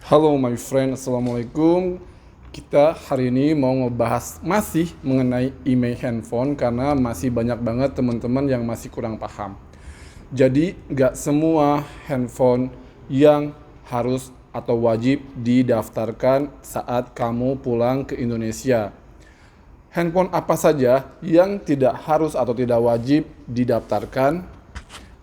Halo my friend, Assalamualaikum. Kita hari ini mau ngebahas masih mengenai email handphone karena masih banyak banget teman-teman yang masih kurang paham. Jadi nggak semua handphone yang harus atau wajib didaftarkan saat kamu pulang ke Indonesia. Handphone apa saja yang tidak harus atau tidak wajib didaftarkan?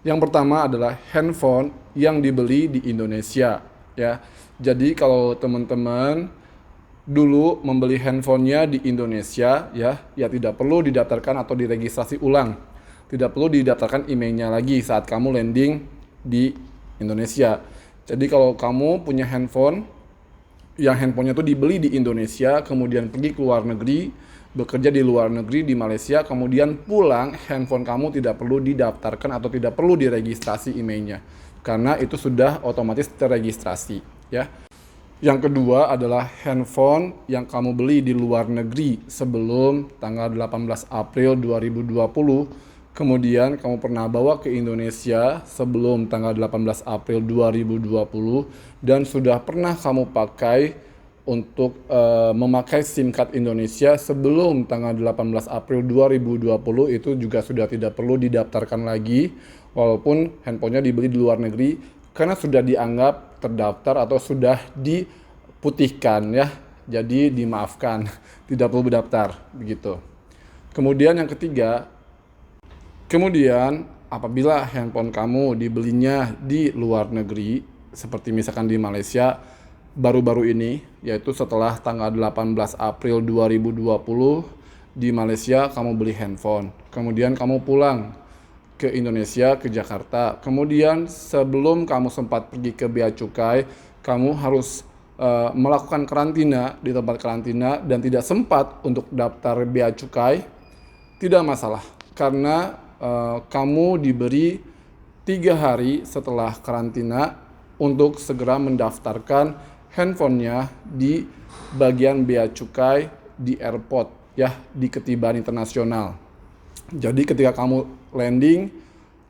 Yang pertama adalah handphone yang dibeli di Indonesia, ya. Jadi kalau teman-teman dulu membeli handphonenya di Indonesia, ya tidak perlu didaftarkan atau diregistrasi ulang. Tidak perlu didaftarkan emailnya lagi saat kamu landing di Indonesia. Jadi kalau kamu punya handphone yang handphonenya tuh dibeli di Indonesia, kemudian pergi ke luar negeri, bekerja di luar negeri di Malaysia, kemudian pulang, handphone kamu tidak perlu didaftarkan atau tidak perlu diregistrasi emailnya, karena itu sudah otomatis terregistrasi, ya. Yang kedua adalah handphone yang kamu beli di luar negeri sebelum tanggal 18 April 2020, kemudian kamu pernah bawa ke Indonesia sebelum tanggal 18 April 2020 dan sudah pernah kamu pakai untuk memakai SIM card Indonesia sebelum tanggal 18 April 2020, itu juga sudah tidak perlu didaftarkan lagi walaupun handphonenya dibeli di luar negeri karena sudah dianggap terdaftar atau sudah diputihkan, ya. Jadi dimaafkan, tidak perlu berdaftar begitu. Kemudian yang ketiga, kemudian apabila handphone kamu dibelinya di luar negeri seperti misalkan di Malaysia baru-baru ini, yaitu setelah tanggal 18 April 2020 di Malaysia kamu beli handphone, kemudian kamu pulang ke Indonesia, ke Jakarta, kemudian sebelum kamu sempat pergi ke Bea Cukai, kamu harus melakukan karantina di tempat karantina dan tidak sempat untuk daftar Bea Cukai, tidak masalah karena kamu diberi 3 hari setelah karantina untuk segera mendaftarkan handphonenya di bagian Bea Cukai di airport, ya, di ketibaan internasional. Jadi ketika kamu landing,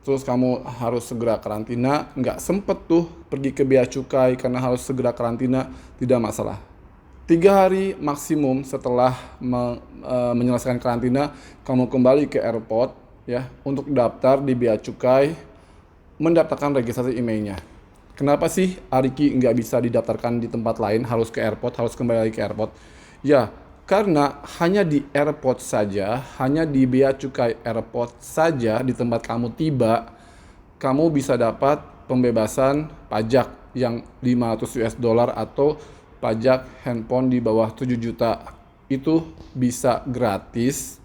terus kamu harus segera karantina, nggak sempet tuh pergi ke Bea Cukai karena harus segera karantina, tidak masalah. 3 hari maksimum setelah menyelesaikan karantina, kamu kembali ke airport, ya, untuk daftar di Bea Cukai, mendaftarkan registrasi emailnya. Kenapa sih Ariki nggak bisa didaftarkan di tempat lain, harus ke airport, harus kembali lagi ke airport? Ya, karena hanya di airport saja, hanya di Bea Cukai airport saja, di tempat kamu tiba, kamu bisa dapat pembebasan pajak yang 500 US dollar atau pajak handphone di bawah 7 juta. Itu bisa gratis,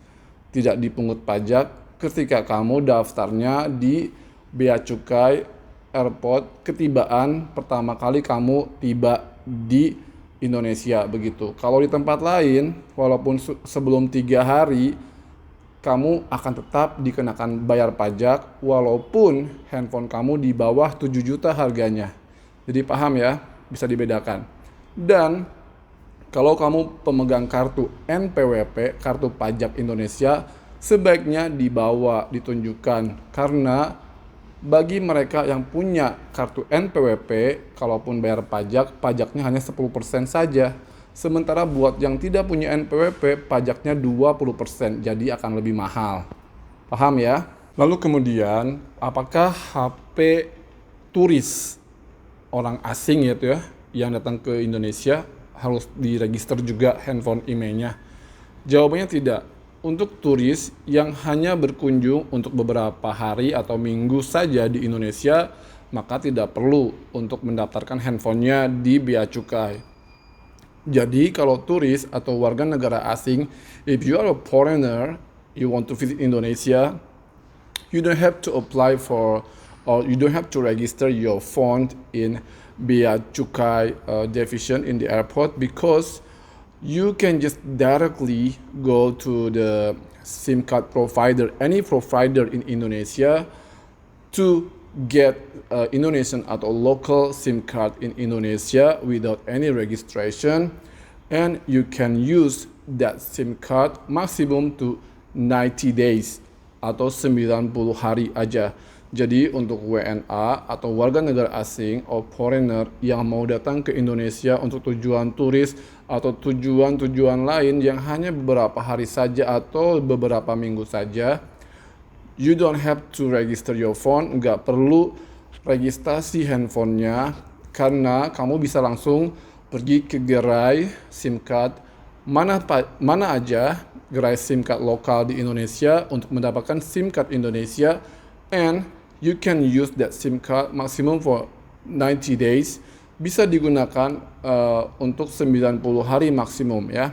tidak dipungut pajak ketika kamu daftarnya di Bea Cukai airport ketibaan pertama kali kamu tiba di Indonesia begitu. Kalau di tempat lain, walaupun sebelum 3 hari, kamu akan tetap dikenakan bayar pajak walaupun handphone kamu di bawah 7 juta harganya. Jadi paham ya, bisa dibedakan. Dan kalau kamu pemegang kartu NPWP, kartu pajak Indonesia, sebaiknya dibawa, ditunjukkan, karena bagi mereka yang punya kartu NPWP, kalaupun bayar pajak, pajaknya hanya 10% saja. Sementara buat yang tidak punya NPWP, pajaknya 20%, jadi akan lebih mahal. Paham ya? Lalu kemudian, apakah HP turis orang asing gitu ya, yang datang ke Indonesia harus diregister juga handphone emailnya? Jawabannya tidak. Untuk turis yang hanya berkunjung untuk beberapa hari atau minggu saja di Indonesia, maka tidak perlu untuk mendaftarkan handphonenya di Bea Cukai. Jadi kalau turis atau warga negara asing, if you are a foreigner, you want to visit Indonesia, you don't have to apply for, or you don't have to register your phone in Bea Cukai division in the airport, because you can just directly go to the SIM card provider, any provider in Indonesia, to get Indonesian atau local SIM card in Indonesia without any registration, and you can use that SIM card maximum to 90 days atau 90 hari aja. Jadi untuk WNA atau warga negara asing or foreigner yang mau datang ke Indonesia untuk tujuan turis atau tujuan-tujuan lain yang hanya beberapa hari saja atau beberapa minggu saja, you don't have to register your phone, nggak perlu registrasi handphonenya, karena kamu bisa langsung pergi ke gerai SIM card mana aja, gerai SIM card lokal di Indonesia untuk mendapatkan SIM card Indonesia, and you can use that SIM card maximum for 90 days, bisa digunakan untuk 90 hari maksimum ya.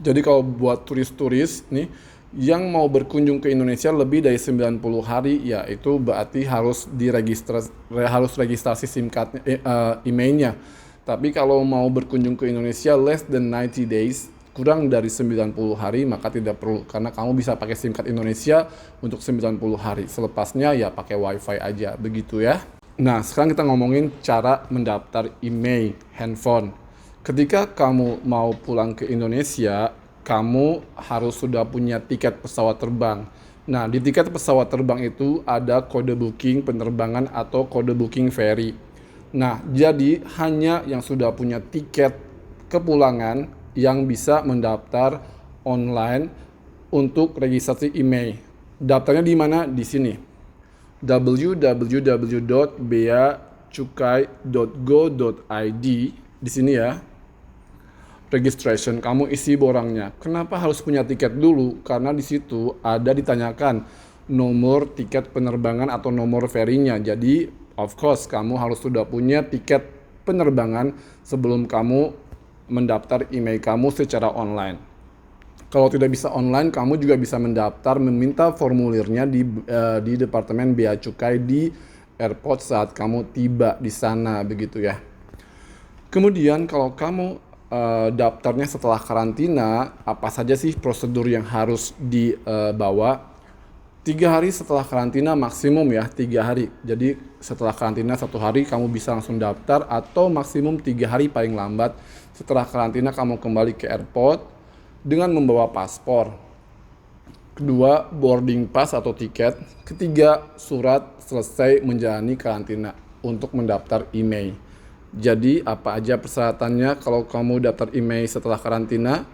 Jadi kalau buat turis-turis nih yang mau berkunjung ke Indonesia lebih dari 90 hari, ya itu berarti harus registrasi SIM card emailnya. Tapi kalau mau berkunjung ke Indonesia less than 90 days, kurang dari 90 hari, maka tidak perlu, karena kamu bisa pakai SIM card Indonesia untuk 90 hari. Selepasnya ya pakai WiFi aja, begitu ya. Nah, sekarang kita ngomongin cara mendaftar email handphone. Ketika kamu mau pulang ke Indonesia, kamu harus sudah punya tiket pesawat terbang. Nah, di tiket pesawat terbang itu ada kode booking penerbangan atau kode booking ferry. Nah, jadi hanya yang sudah punya tiket kepulangan yang bisa mendaftar online untuk registrasi email. Daftarnya di mana? Di sini. www.beacukai.go.id. Di sini ya. Registration, kamu isi borangnya. Kenapa harus punya tiket dulu? Karena di situ ada ditanyakan nomor tiket penerbangan atau nomor ferry-nya. Jadi, of course, kamu harus sudah punya tiket penerbangan sebelum kamu mendaftar email kamu secara online. Kalau tidak bisa online, kamu juga bisa mendaftar, meminta formulirnya di Departemen Bea Cukai di airport saat kamu tiba di sana, begitu ya. Kemudian kalau kamu daftarnya setelah karantina, apa saja sih prosedur yang harus dibawa? 3 hari setelah karantina maksimum ya, 3 hari. Jadi setelah karantina 1 hari kamu bisa langsung daftar, atau maksimum 3 hari paling lambat. Setelah karantina kamu kembali ke airport dengan membawa paspor. Kedua, boarding pass atau tiket. Ketiga, surat selesai menjalani karantina untuk mendaftar email. Jadi apa aja persyaratannya kalau kamu daftar email setelah karantina?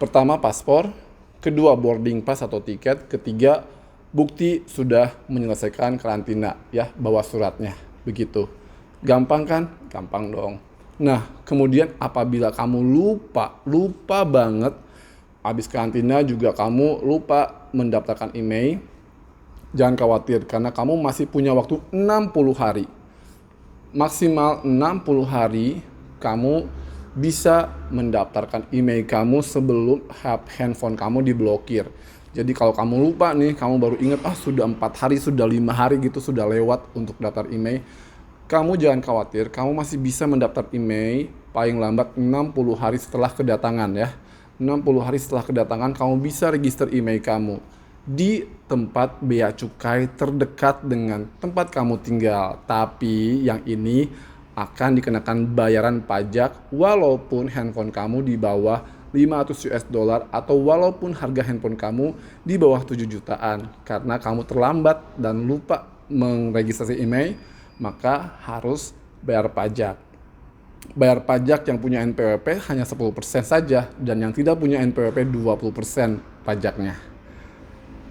Pertama, paspor. Kedua, boarding pass atau tiket. Ketiga, bukti sudah menyelesaikan karantina ya, bawa suratnya. Begitu. Gampang kan? Gampang dong. Nah, kemudian apabila kamu lupa banget, habis karantina juga kamu lupa mendaftarkan email, jangan khawatir karena kamu masih punya waktu 60 hari. Maksimal 60 hari kamu bisa mendaftarkan email kamu sebelum handphone kamu diblokir. Jadi kalau kamu lupa nih, kamu baru ingat, sudah 4 hari, sudah 5 hari gitu, sudah lewat untuk daftar email. Kamu jangan khawatir, kamu masih bisa mendaftar email paling lambat 60 hari setelah kedatangan ya. 60 hari setelah kedatangan kamu bisa register email kamu di tempat bea cukai terdekat dengan tempat kamu tinggal. Tapi yang ini akan dikenakan bayaran pajak walaupun handphone kamu di bawah $500 atau walaupun harga handphone kamu di bawah 7 jutaan. Karena kamu terlambat dan lupa meregistrasi email, maka harus bayar pajak. Bayar pajak yang punya NPWP hanya 10% saja, dan yang tidak punya NPWP 20% pajaknya.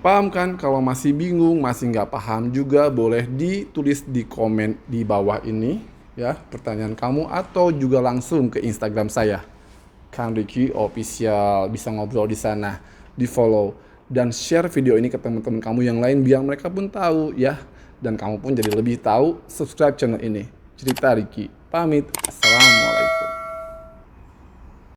Paham kan? Kalau masih bingung, masih nggak paham juga, boleh ditulis di komen di bawah ini ya pertanyaan kamu, atau juga langsung ke Instagram saya, Kang Ricky Official. Bisa ngobrol di sana, di follow dan share video ini ke teman-teman kamu yang lain biar mereka pun tahu ya, dan kamu pun jadi lebih tahu. Subscribe channel ini. Cerita Ricky pamit. Assalamualaikum.